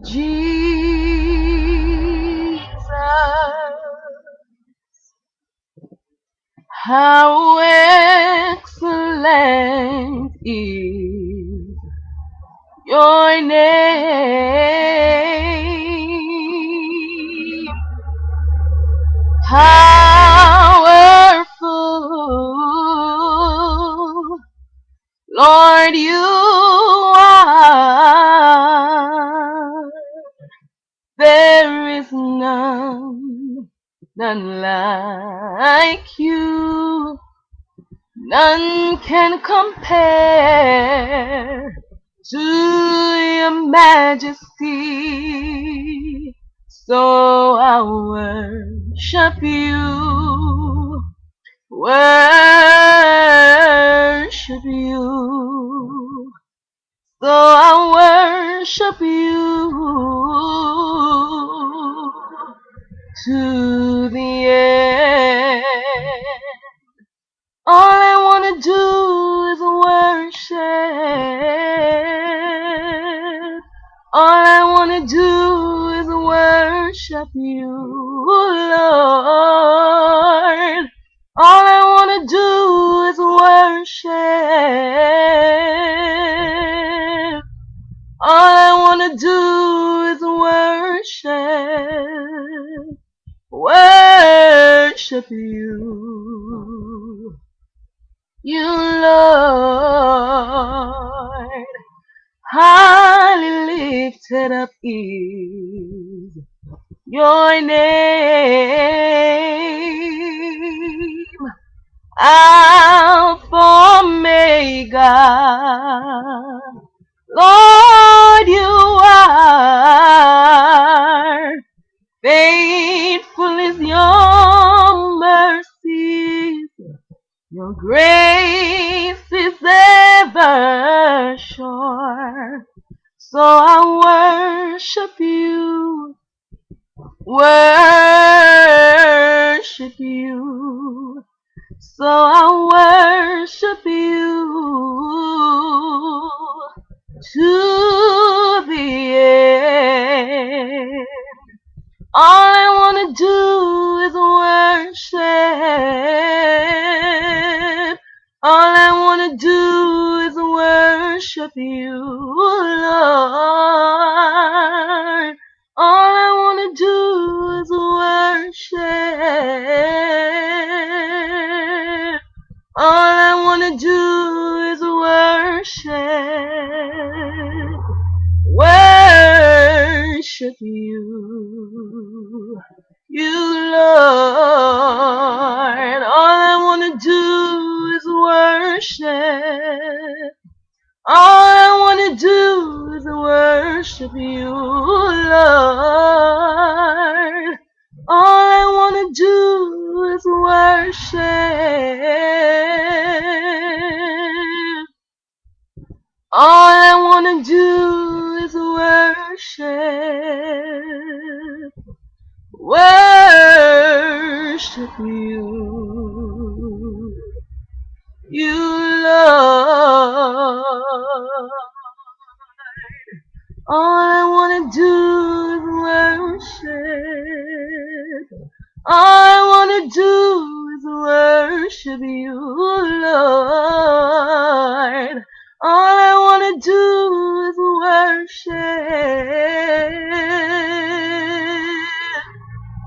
Jesus, how excellent is your name, powerful, Lord, you are. There is none like you. None can compare to your majesty. So I worship you, worship you. So I worship you to the end. All I wanna do is worship. All I wanna do is worship you, Lord. All I wanna do is worship. All I wanna do is worship. Worship you, Lord. Highly lifted up is your name, Alpha Omega. Lord, you are. Faithful is your mercy. Your grace is ever sure. So I worship you, worship you. So I worship you to the end. All I wanna do is worship. All I wanna do is worship you, Lord. All I wanna do is worship. All I wanna do is worship. Worship you, Lord. All I wanna do is worship. All I wanna do is worship you, Lord. All I wanna do is worship. All I wanna do is worship. Worship you, Lord. All I wanna do is worship. All I wanna do is worship you, Lord. All I wanna do is worship.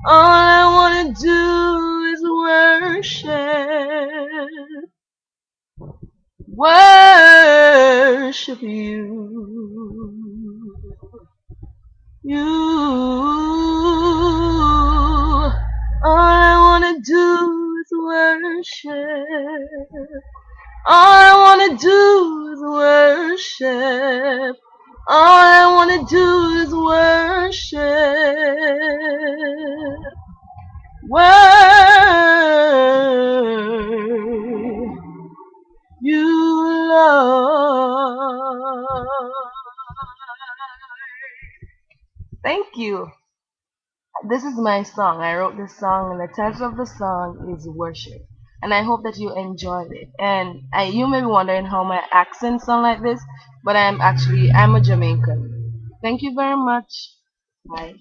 All I wanna do is worship. Worship you. All I wanna do is worship. All I wanna do is worship. All I wanna do is worship. Worship you, Lord. Thank you. This is my song. I wrote this song, and the title of the song is Worship. And I hope that you enjoyed it. And you may be wondering how my accent sound like this, but I'm a Jamaican. Thank you very much. Bye.